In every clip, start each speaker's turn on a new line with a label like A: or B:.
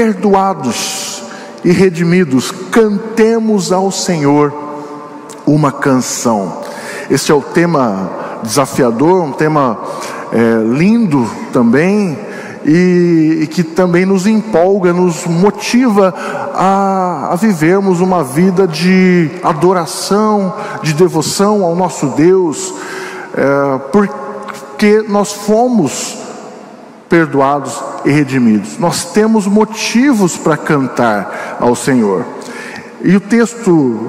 A: perdoados e redimidos, cantemos ao Senhor uma canção. Este é o tema desafiador, um tema lindo também, e que também nos empolga, nos motiva a vivermos uma vida de adoração, de devoção ao nosso Deus, porque nós fomos perdoados e redimidos. Nós temos motivos para cantar ao Senhor. E o texto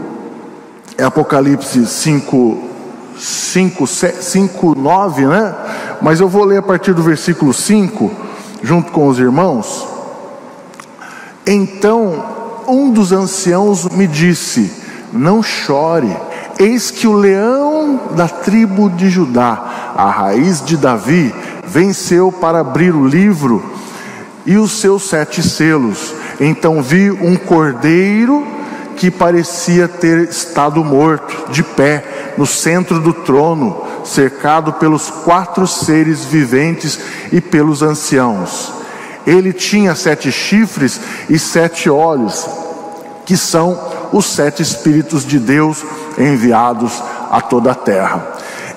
A: é Apocalipse 5:9, né? Mas eu vou ler a partir do versículo 5, junto com os irmãos. Então um dos anciãos me disse: não chore, eis que o leão da tribo de Judá, a raiz de Davi, venceu para abrir o livro e os seus 7 selos. Então vi um cordeiro que parecia ter estado morto, de pé no centro do trono, cercado pelos 4 seres viventes e pelos anciãos. Ele tinha 7 chifres e 7 olhos, que são os 7 Espíritos de Deus enviados a toda a terra.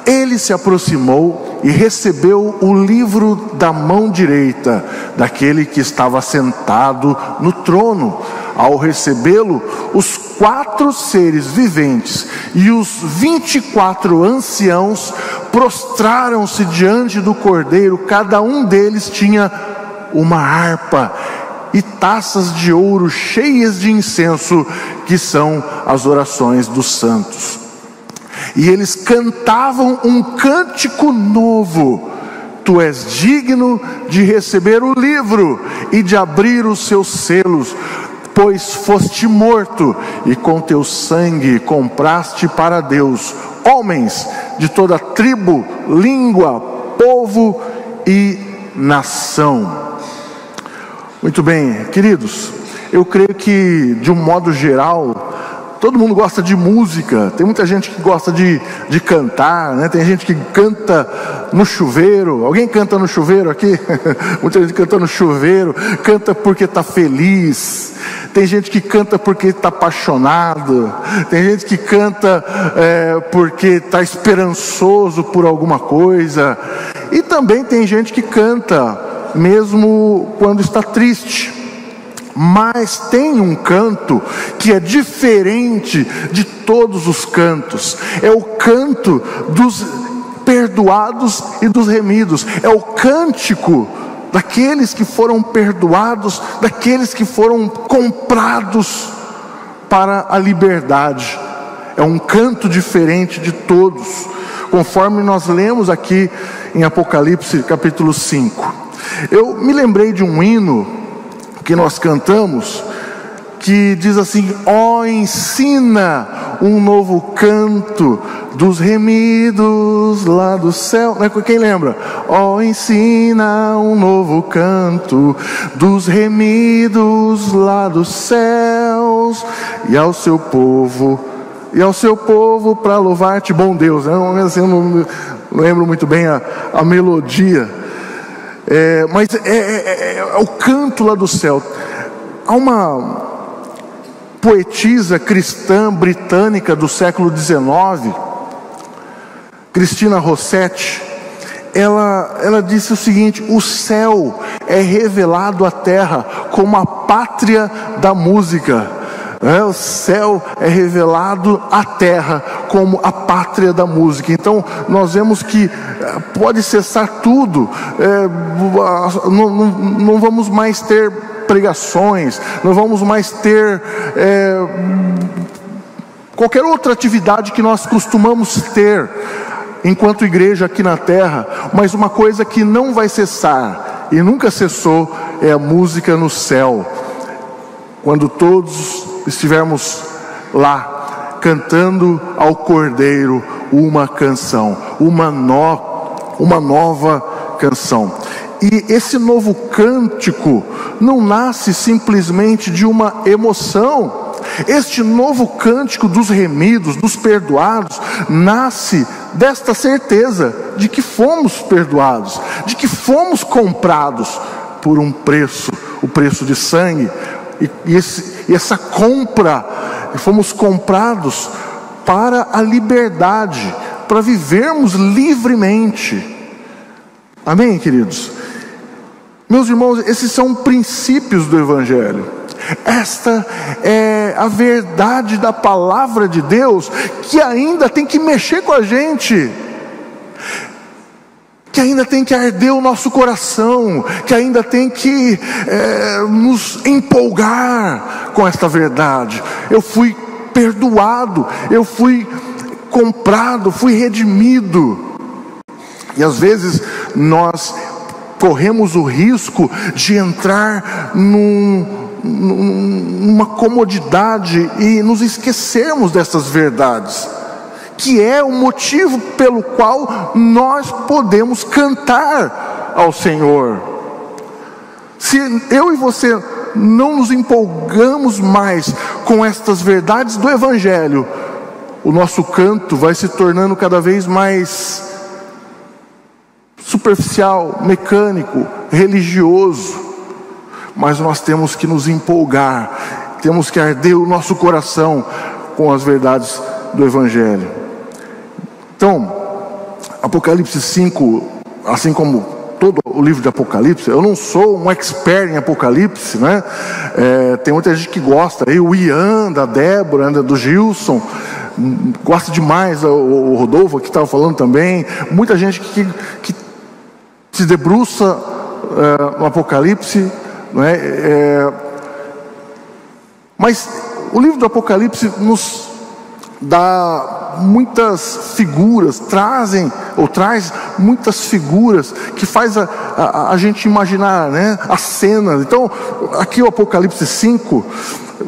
A: Ele se aproximou e recebeu o livro da mão direita daquele que estava sentado no trono. Ao recebê-lo, os 4 seres viventes e os 24 anciãos prostraram-se diante do cordeiro. Cada um deles tinha uma harpa e taças de ouro cheias de incenso, que são as orações dos santos. E eles cantavam um cântico novo: tu és digno de receber o livro e de abrir os seus selos, pois foste morto e com teu sangue compraste para Deus homens de toda tribo, língua, povo e nação. Muito bem, queridos, eu creio que, de um modo geral, todo mundo gosta de música. Tem muita gente que gosta de cantar, né? Tem gente que canta no chuveiro. Alguém canta no chuveiro aqui? Muita gente canta no chuveiro, canta porque está feliz. Tem gente que canta porque está apaixonado. Tem gente que canta porque está esperançoso por alguma coisa. E também tem gente que canta mesmo quando está triste. Mas tem um canto que é diferente de todos os cantos. É o canto dos perdoados e dos remidos. É o cântico daqueles que foram perdoados, daqueles que foram comprados para a liberdade. É um canto diferente de todos, conforme nós lemos aqui em Apocalipse capítulo 5. Eu me lembrei de um hino que nós cantamos, que diz assim: ó, ensina um novo canto dos remidos lá do céu. Quem lembra? Ó, ensina um novo canto dos remidos lá dos céus, e ao seu povo para louvar-te, bom Deus. Eu não lembro muito bem a melodia. Mas é o canto lá do céu. Há uma poetisa cristã britânica do século XIX, Christina Rossetti. Ela disse o seguinte: o céu é revelado à terra como a pátria da música. O céu é revelado à terra como a pátria da música. Então nós vemos que pode cessar tudo, não vamos mais ter pregações, não vamos mais ter qualquer outra atividade que nós costumamos ter enquanto igreja aqui na terra. Mas uma coisa que não vai cessar e nunca cessou é a música no céu, quando todos estivermos lá cantando ao Cordeiro uma canção, uma nova canção. E esse novo cântico não nasce simplesmente de uma emoção. Este novo cântico dos remidos, dos perdoados, nasce desta certeza de que fomos perdoados, de que fomos comprados por um preço o preço de sangue. E essa compra, fomos comprados para a liberdade, para vivermos livremente. Amém, queridos? Meus irmãos, esses são princípios do Evangelho. Esta é a verdade da palavra de Deus, que ainda tem que mexer com a gente, que ainda tem que arder o nosso coração, que ainda tem que nos empolgar com esta verdade. Eu fui perdoado, eu fui comprado, fui redimido. E às vezes nós corremos o risco de entrar numa comodidade e nos esquecermos dessas verdades, que é o motivo pelo qual nós podemos cantar ao Senhor. Se eu e você não nos empolgamos mais com estas verdades do Evangelho, o nosso canto vai se tornando cada vez mais superficial, mecânico, religioso. Mas nós temos que nos empolgar, temos que arder o nosso coração com as verdades do Evangelho. Então, Apocalipse 5, assim como todo o livro de Apocalipse, eu não sou um expert em Apocalipse, né? Tem muita gente que gosta, o Ian, da Débora, do Gilson, gosta demais, o Rodolfo que estava falando também, muita gente que se debruça no Apocalipse, não é? Mas o livro do Apocalipse nos dá muitas figuras, traz muitas figuras que faz a gente imaginar, né, as cenas. Então, aqui o Apocalipse 5,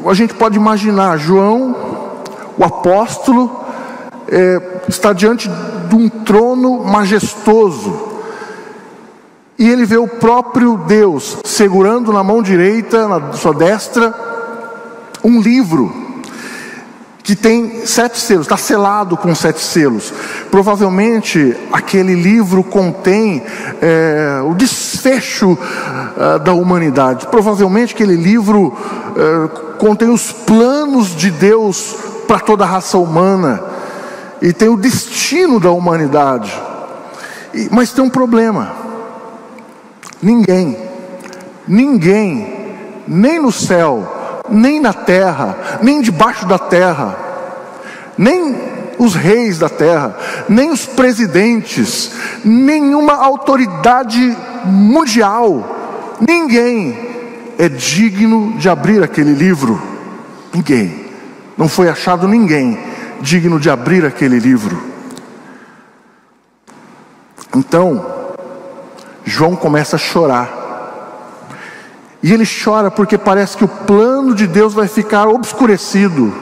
A: a gente pode imaginar João, o apóstolo, está diante de um trono majestoso, e ele vê o próprio Deus segurando na mão direita, na sua destra, um livro que tem 7 selos, está selado com 7 selos. Provavelmente aquele livro contém o desfecho da humanidade. Provavelmente aquele livro contém os planos de Deus para toda a raça humana, e tem o destino da humanidade. Mas tem um problema. Ninguém, nem no céu, nem na terra, nem debaixo da terra, nem os reis da terra, nem os presidentes, nenhuma autoridade mundial, ninguém é digno de abrir aquele livro. Ninguém. Não foi achado ninguém digno de abrir aquele livro. Então João começa a chorar, e ele chora porque parece que o plano de Deus vai ficar obscurecido.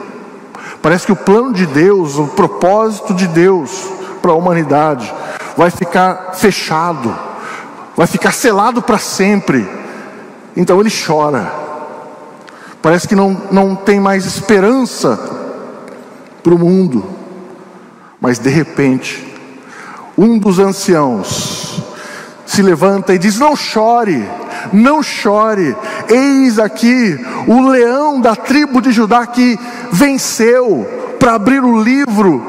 A: Parece que o plano de Deus, o propósito de Deus para a humanidade vai ficar fechado, vai ficar selado para sempre. Então ele chora, parece que não tem mais esperança para o mundo. Mas de repente, um dos anciãos se levanta e diz: não chore, não chore, eis aqui o leão da tribo de Judá que venceu para abrir o livro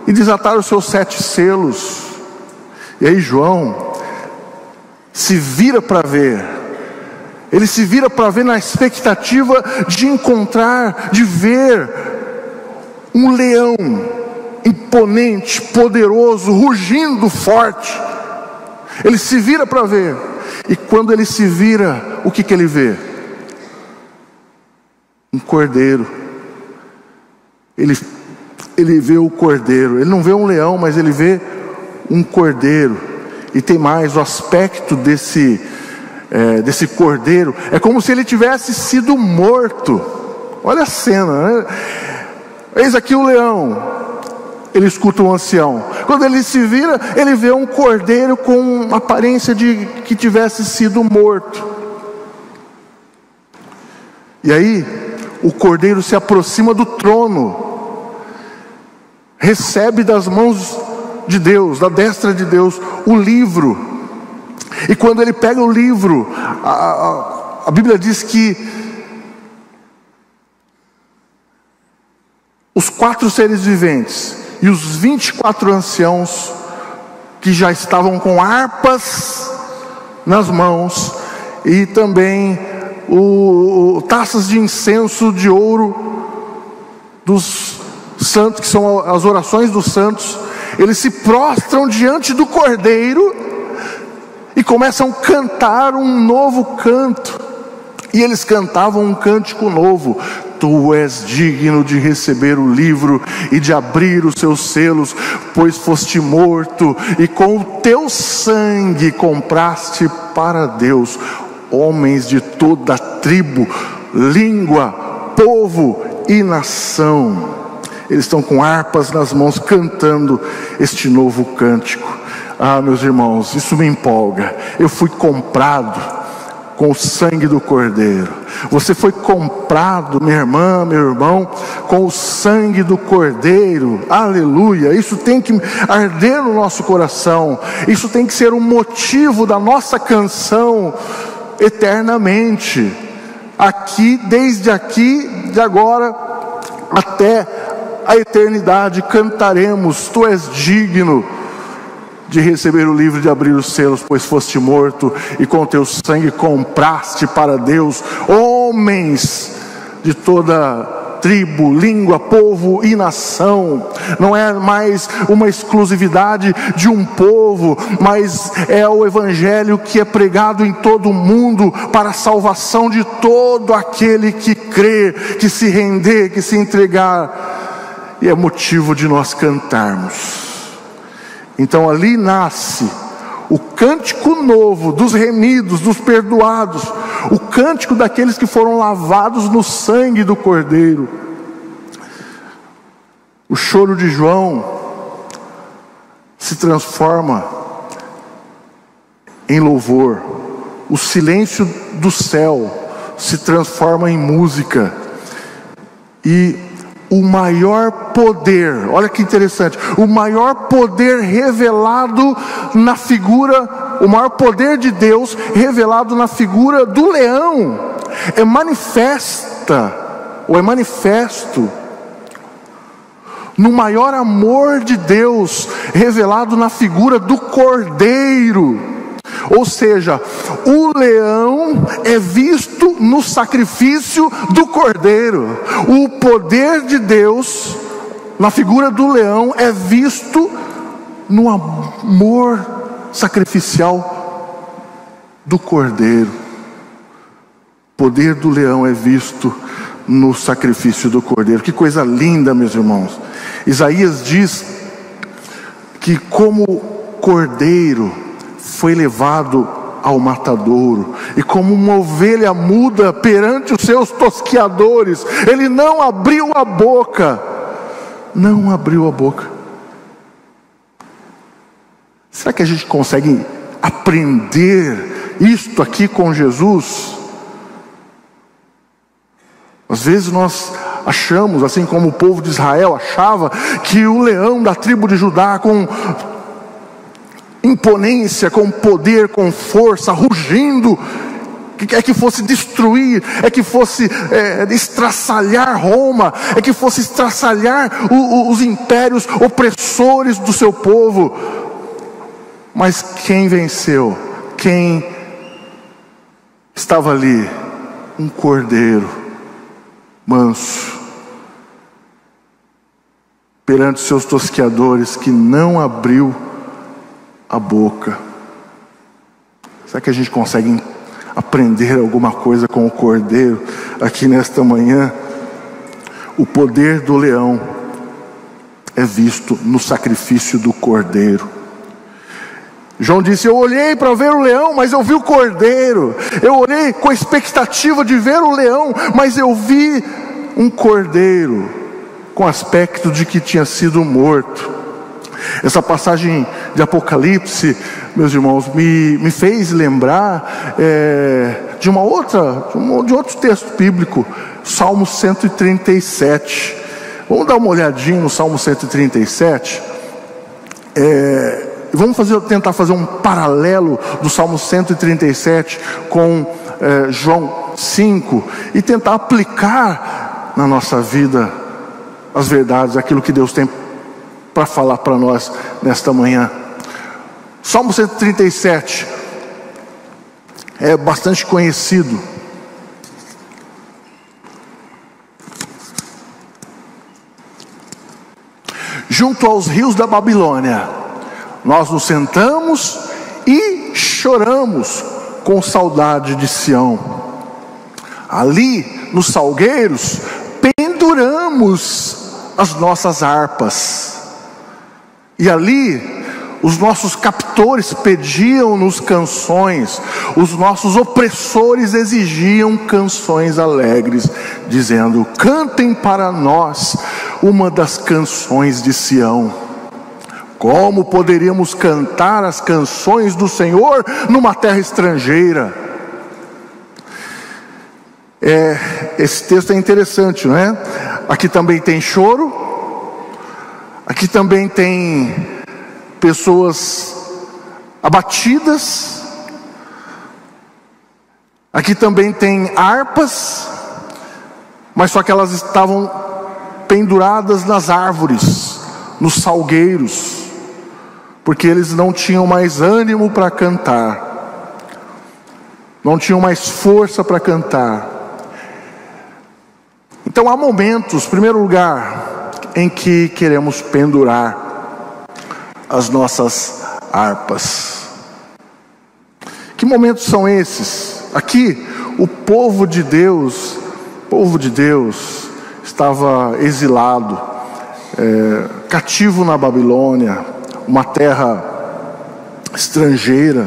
A: e desatar os seus 7 selos. E aí João se vira para ver, ele se vira para ver na expectativa de encontrar, de ver um leão imponente, poderoso, rugindo forte. Ele se vira para ver, e quando ele se vira, o que ele vê? Um cordeiro. Ele vê o cordeiro. Ele não vê um leão, mas ele vê um cordeiro. E tem mais, o aspecto desse cordeiro é como se ele tivesse sido morto. Olha a cena, né? Eis aqui o leão. Ele escuta um ancião. Quando ele se vira, ele vê um cordeiro com aparência de que tivesse sido morto. E aí, o cordeiro se aproxima do trono, recebe das mãos de Deus, da destra de Deus, o livro. E quando ele pega o livro, a Bíblia diz que os 4 seres viventes e os 24 anciãos, que já estavam com harpas nas mãos, e também taças de incenso de ouro dos santos, que são as orações dos santos, eles se prostram diante do Cordeiro e começam a cantar um novo canto. E eles cantavam um cântico novo: Tu és digno de receber o livro e de abrir os seus selos, pois foste morto e com o teu sangue compraste para Deus homens de toda tribo, língua, povo e nação. Eles estão com harpas nas mãos, cantando este novo cântico. Ah, meus irmãos, isso me empolga. Eu fui comprado com o sangue do Cordeiro. Você foi comprado, minha irmã, meu irmão, com o sangue do Cordeiro. Aleluia. Isso tem que arder no nosso coração. Isso tem que ser o motivo da nossa canção eternamente. Aqui, desde aqui, de agora até a eternidade, cantaremos: Tu és digno de receber o livro, de abrir os selos, pois foste morto e com teu sangue compraste para Deus homens de toda tribo, língua, povo e nação. Não é mais uma exclusividade de um povo, mas é o evangelho que é pregado em todo o mundo para a salvação de todo aquele que crê, que se render, que se entregar. E é motivo de nós cantarmos. Então ali nasce o cântico novo dos remidos, dos perdoados, o cântico daqueles que foram lavados no sangue do Cordeiro. O choro de João se transforma em louvor, o silêncio do céu se transforma em música, e o maior poder, olha que interessante, o maior poder revelado na figura, o maior poder de Deus revelado na figura do leão, é manifesto no maior amor de Deus revelado na figura do Cordeiro. Ou seja, o leão é visto no sacrifício do Cordeiro. O poder de Deus na figura do leão é visto no amor sacrificial do Cordeiro. O poder do leão é visto no sacrifício do Cordeiro. Que coisa linda, meus irmãos. Isaías diz que como Cordeiro foi levado ao matadouro, e como uma ovelha muda perante os seus tosqueadores, ele não abriu a boca. Será que a gente consegue aprender isto aqui com Jesus? Às vezes nós achamos, assim como o povo de Israel achava, que o leão da tribo de Judá, com imponência, com poder, com força, rugindo, é que fosse destruir, é que fosse estraçalhar Roma, é que fosse estraçalhar os impérios opressores do seu povo. Mas quem venceu? Quem estava ali? Um cordeiro manso perante seus tosqueadores, que não abriu a boca. Será que a gente consegue aprender alguma coisa com o Cordeiro aqui nesta manhã? O poder do leão é visto no sacrifício do Cordeiro. João disse: eu olhei para ver o leão, mas eu vi o Cordeiro. Eu olhei com a expectativa de ver o leão, mas eu vi um Cordeiro com aspecto de que tinha sido morto. Essa passagem de Apocalipse, meus irmãos, me fez lembrar de outro texto bíblico, Salmo 137. Vamos dar uma olhadinha no Salmo 137. Vamos tentar fazer um paralelo do Salmo 137 com João 5, e tentar aplicar na nossa vida as verdades, aquilo que Deus tem para falar para nós nesta manhã. Salmo 137 é bastante conhecido. Junto aos rios da Babilônia, nós nos sentamos e choramos com saudade de Sião. Ali, nos salgueiros, penduramos as nossas harpas. E ali, os nossos captores pediam-nos canções, os nossos opressores exigiam canções alegres, dizendo: cantem para nós uma das canções de Sião. Como poderíamos cantar as canções do Senhor numa terra estrangeira? Esse texto é interessante, não é? Aqui também tem choro, aqui também tem pessoas abatidas, aqui também tem harpas, mas só que elas estavam penduradas nas árvores, nos salgueiros, porque eles não tinham mais ânimo para cantar, não tinham mais força para cantar. Então há momentos, em primeiro lugar, em que queremos pendurar as nossas harpas. Que momentos são esses? Aqui o povo de Deus estava exilado, cativo na Babilônia, uma terra estrangeira,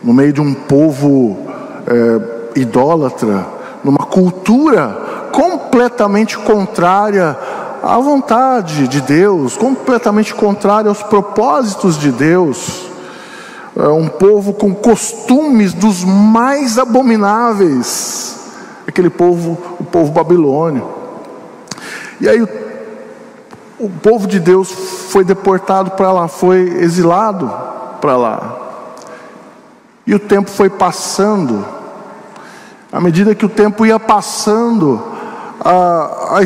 A: no meio de um povo idólatra, numa cultura completamente contrária à vontade de Deus, completamente contrária aos propósitos de Deus. Um povo com costumes dos mais abomináveis, aquele povo, o povo babilônio. E aí o povo de Deus foi deportado para lá, foi exilado para lá. E o tempo foi passando. À medida que o tempo ia passando, a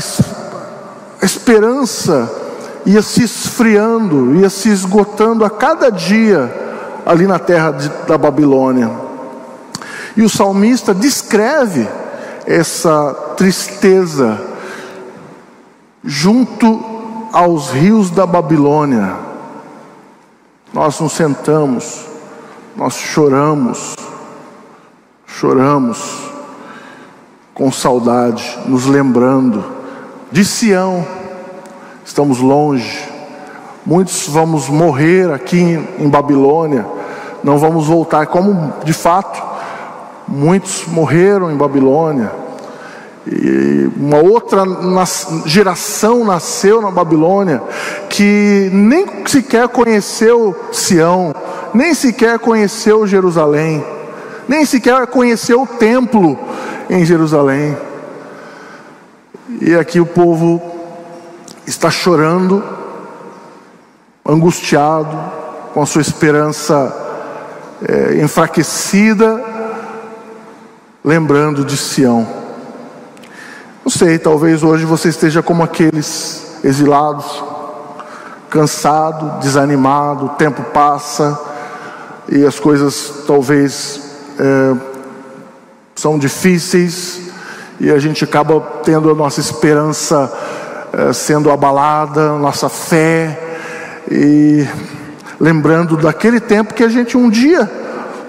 A: esperança ia se esfriando, ia se esgotando a cada dia ali na terra da Babilônia. E o salmista descreve essa tristeza. Junto aos rios da Babilônia, nós nos sentamos, nós choramos com saudade, nos lembrando de Sião. Estamos longe, muitos vamos morrer aqui em Babilônia, não vamos voltar, como de fato muitos morreram em Babilônia. E uma outra geração nasceu na Babilônia, que nem sequer conheceu Sião, nem sequer conheceu Jerusalém, nem sequer conheceu o templo em Jerusalém. E aqui o povo está chorando, angustiado, com a sua esperança enfraquecida, lembrando de Sião. Não sei, talvez hoje você esteja como aqueles exilados, cansado, desanimado, o tempo passa e as coisas talvez são difíceis e a gente acaba tendo a nossa esperança sendo abalada, nossa fé, e lembrando daquele tempo que a gente um dia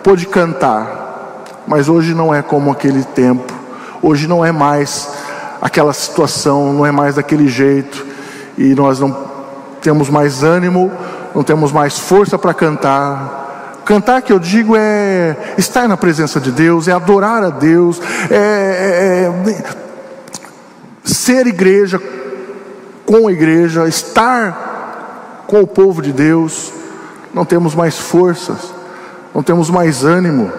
A: pôde cantar, mas hoje não é como aquele tempo, hoje não é mais aquela situação, não é mais daquele jeito, e nós não temos mais ânimo, não temos mais força para cantar. Cantar, que eu digo, é estar na presença de Deus, é adorar a Deus, ser igreja com a igreja, estar com o povo de Deus. Não temos mais forças, não temos mais ânimo.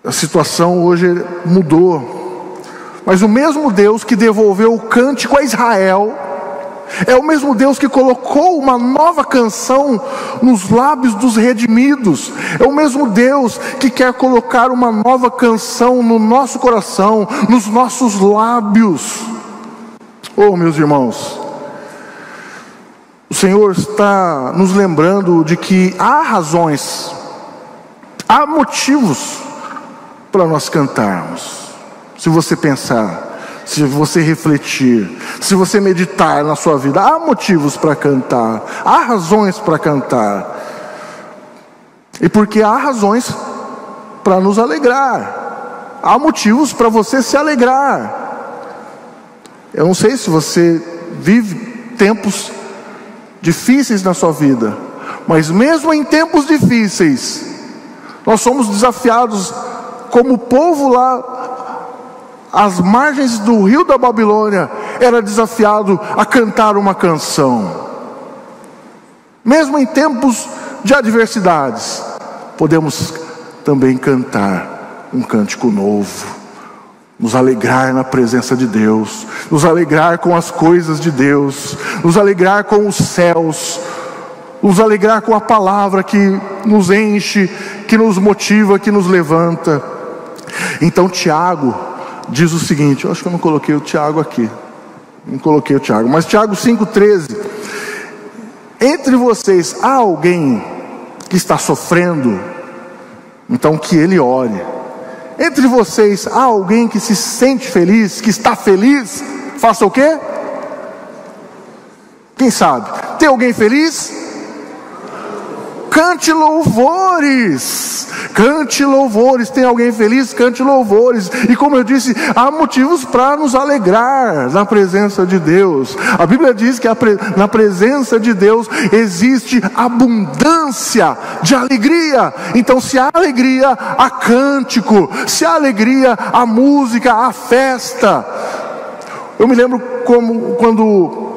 A: A situação hoje mudou. Mas o mesmo Deus que devolveu o cântico a Israel, É o mesmo Deus que colocou uma nova canção nos lábios dos redimidos. É o mesmo Deus que quer colocar uma nova canção no nosso coração, nos nossos lábios. Oh, meus irmãos, o Senhor está nos lembrando de que há razões, há motivos para nós cantarmos. Se você pensar, se você refletir, se você meditar na sua vida, há motivos para cantar, há razões para cantar. E porque há razões para nos alegrar, há motivos para você se alegrar. Eu não sei se você vive tempos difíceis na sua vida, mas mesmo em tempos difíceis, nós somos desafiados, como o povo lá às margens do rio da Babilônia era desafiado a cantar uma canção. Mesmo em tempos de adversidades, podemos também cantar um cântico novo, nos alegrar na presença de Deus, nos alegrar com as coisas de Deus, nos alegrar com os céus, nos alegrar com a palavra que nos enche, que nos motiva, que nos levanta. Então Tiago diz o seguinte, eu acho que eu não coloquei o Tiago aqui, mas Tiago 5,13: entre vocês há alguém que está sofrendo, então que ele ore. Entre vocês há alguém que se sente feliz, que está feliz, faça o quê? Quem sabe? Tem alguém feliz? Cante louvores, cante louvores. Tem alguém feliz? Cante louvores. E como eu disse, há motivos para nos alegrar na presença de Deus. A Bíblia diz que na presença de Deus existe abundância de alegria. Então se há alegria, há cântico. Se há alegria, há música, há festa. Eu me lembro quando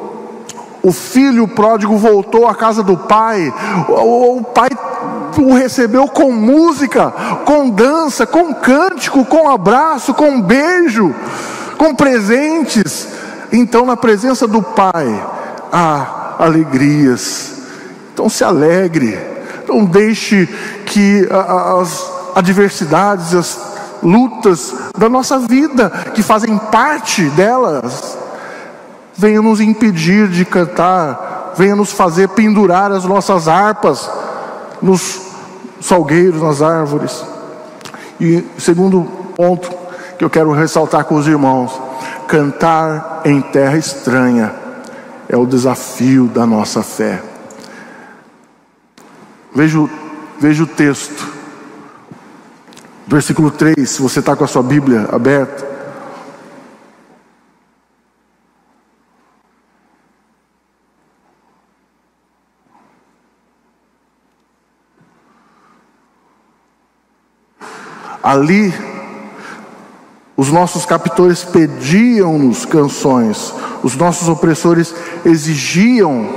A: o filho pródigo voltou à casa do pai, o pai o recebeu com música, com dança, com cântico, com abraço, com beijo, com presentes. Então na presença do pai há alegrias. Então se alegre, não deixe que as adversidades, as lutas da nossa vida, que fazem parte delas, venha nos impedir de cantar, venha nos fazer pendurar as nossas harpas nos salgueiros, nas árvores. E segundo ponto que eu quero ressaltar com os irmãos: cantar em terra estranha é o desafio da nossa fé. Veja o texto, versículo 3, se você está com a sua Bíblia aberta. Ali, os nossos captores pediam-nos canções, os nossos opressores exigiam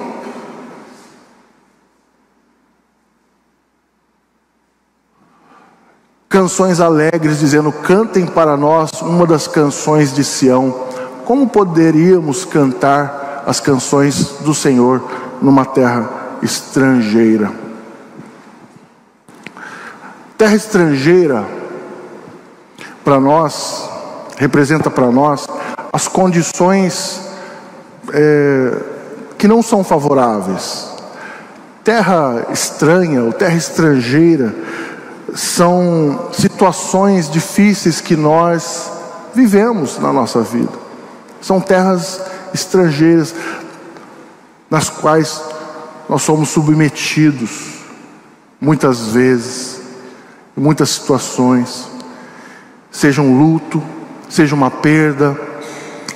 A: canções alegres, dizendo: cantem para nós uma das canções de Sião. Como poderíamos cantar as canções do Senhor numa terra estrangeira? Terra estrangeira, para nós, representa para nós as condições que não são favoráveis. Terra estranha ou terra estrangeira são situações difíceis que nós vivemos na nossa vida. São terras estrangeiras nas quais nós somos submetidos muitas vezes, em muitas situações. Seja um luto, seja uma perda,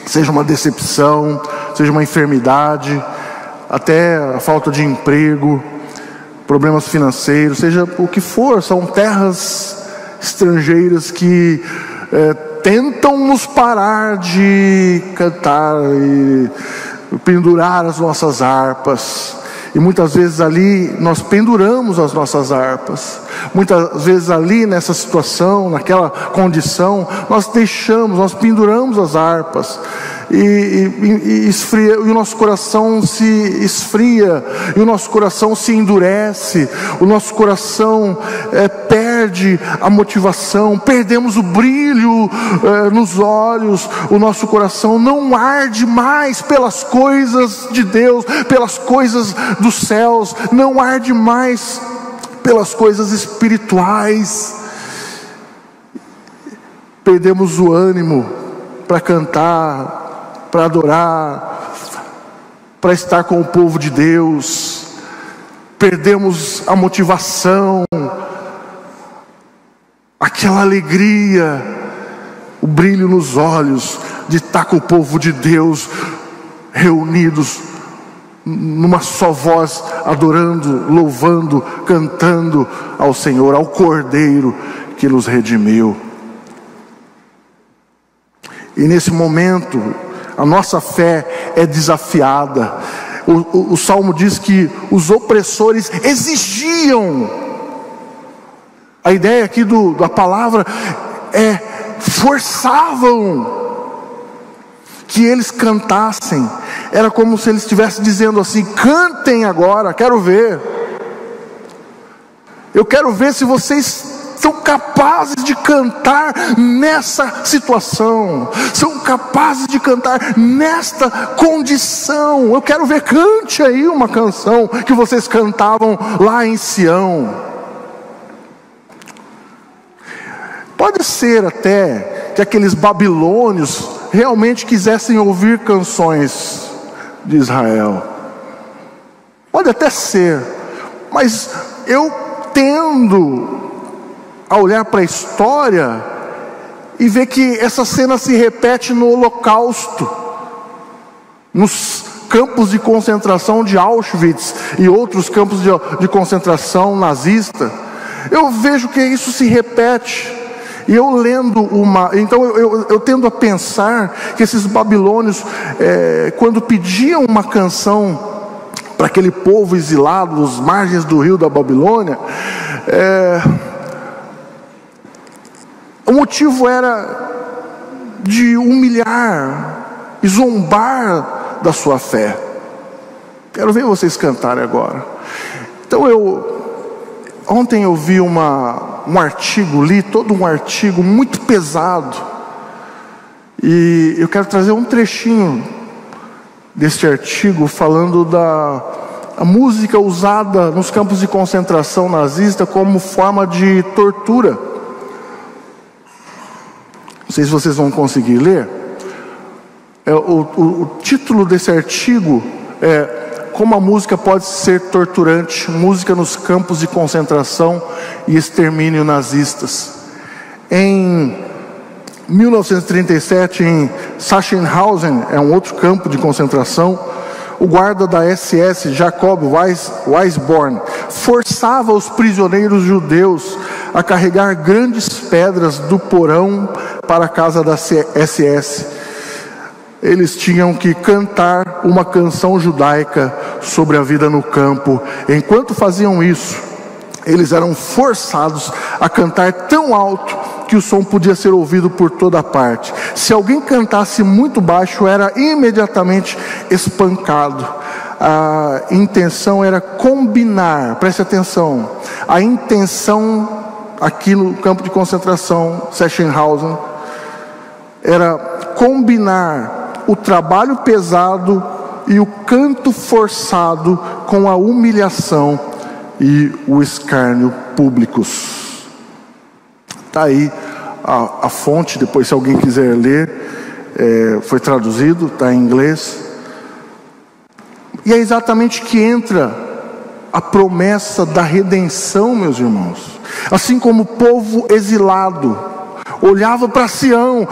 A: seja uma decepção, seja uma enfermidade, até a falta de emprego, problemas financeiros, seja o que for. São terras estrangeiras que tentam nos parar de cantar e pendurar as nossas harpas. E muitas vezes ali nós penduramos as nossas harpas. Muitas vezes ali nessa situação, naquela condição, nós penduramos as harpas. e esfria, e o nosso coração se esfria, e o nosso coração se endurece, o nosso coração perde a motivação, perdemos o brilho nos olhos, o nosso coração não arde mais pelas coisas de Deus, pelas coisas dos céus, não arde mais pelas coisas espirituais. Perdemos o ânimo para cantar, para adorar, para estar com o povo de Deus. Perdemos a motivação, aquela alegria, o brilho nos olhos de estar com o povo de Deus reunidos numa só voz, adorando, louvando, cantando ao Senhor, ao Cordeiro que nos redimiu. E nesse momento a nossa fé é desafiada. O Salmo diz que os opressores exigiam. A ideia aqui da palavra é forçavam que eles cantassem. Era como se eles estivessem dizendo assim: cantem agora, quero ver. Eu quero ver se vocês são capazes de cantar nessa situação, são capazes de cantar nesta condição. Eu quero ver, cante aí uma canção que vocês cantavam lá em Sião. Pode ser até que aqueles babilônios realmente quisessem ouvir canções de Israel, pode até ser, mas eu tendo a olhar para a história e ver que essa cena se repete no Holocausto, nos campos de concentração de Auschwitz e outros campos de concentração nazista. Eu vejo que isso se repete. E eu lendo então eu tendo a pensar que esses babilônios, quando pediam uma canção para aquele povo exilado nos margens do rio da Babilônia, o motivo era de humilhar e zombar da sua fé. Quero ver vocês cantarem agora. Então ontem eu vi um artigo, li todo um artigo muito pesado, e eu quero trazer um trechinho deste artigo falando a música usada nos campos de concentração nazista como forma de tortura. Não sei se vocês vão conseguir ler. O título desse artigo é: como a música pode ser torturante, música nos campos de concentração e extermínio nazistas. Em 1937, em Sachsenhausen, é um outro campo de concentração, o guarda da SS, Jacob Weisborn, forçava os prisioneiros judeus a carregar grandes pedras do porão para a casa da SS. Eles tinham que cantar uma canção judaica sobre a vida no campo. Enquanto faziam isso, eles eram forçados a cantar tão alto que o som podia ser ouvido por toda parte. Se alguém cantasse muito baixo, era imediatamente espancado. A intenção era combinar, preste atenção, a intenção aqui no campo de concentração Sachsenhausen era combinar o trabalho pesado e o canto forçado com a humilhação e o escárnio públicos. Está aí a fonte, depois se alguém quiser ler, foi traduzido, está em inglês. E é exatamente que entra a promessa da redenção, meus irmãos. Assim como o povo exilado olhava para Sião,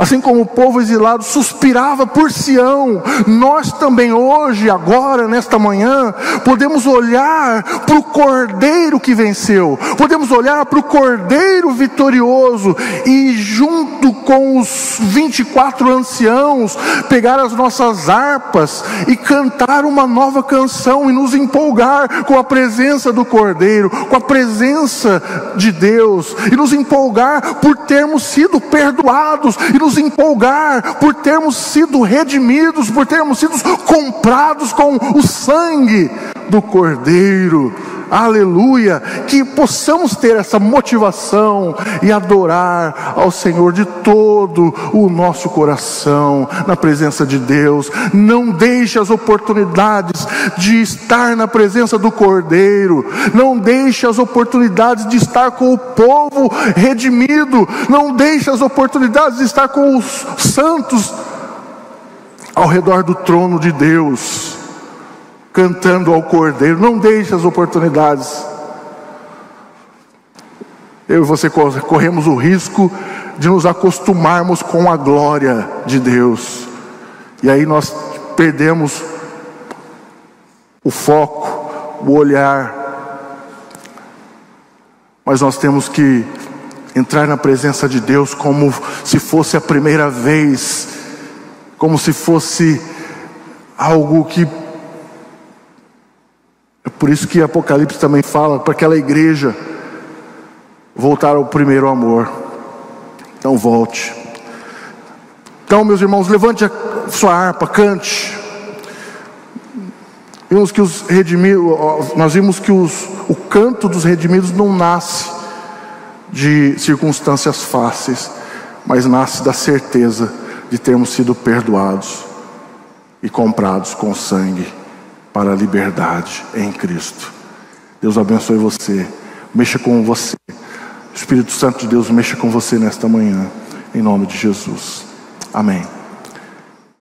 A: assim como o povo exilado suspirava por Sião, nós também hoje, agora, nesta manhã, podemos olhar para o Cordeiro que venceu, podemos olhar para o Cordeiro vitorioso e junto com os 24 anciãos, pegar as nossas harpas e cantar uma nova canção e nos empolgar com a presença do Cordeiro, com a presença de Deus, e nos empolgar por termos sido perdoados, e nos nos empolgar por termos sido redimidos, por termos sido comprados com o sangue do Cordeiro. Aleluia, que possamos ter essa motivação e adorar ao Senhor de todo o nosso coração, na presença de Deus. Não deixe as oportunidades de estar na presença do Cordeiro, não deixe as oportunidades de estar com o povo redimido, não deixe as oportunidades de estar com os santos ao redor do trono de Deus, cantando ao Cordeiro. Não deixe as oportunidades. Eu e você corremos o risco de nos acostumarmos com a glória de Deus, e aí nós perdemos o foco, o olhar. Mas nós temos que entrar na presença de Deus como se fosse a primeira vez, como se fosse algo que... É por isso que Apocalipse também fala para aquela igreja voltar ao primeiro amor. Então volte. Então, meus irmãos, levante a sua harpa, cante. Vimos que os redimidos, nós vimos que o canto dos redimidos não nasce de circunstâncias fáceis, mas nasce da certeza de termos sido perdoados e comprados com sangue para a liberdade em Cristo. Deus abençoe você, mexa com você. O Espírito Santo de Deus mexa com você nesta manhã, em nome de Jesus. Amém.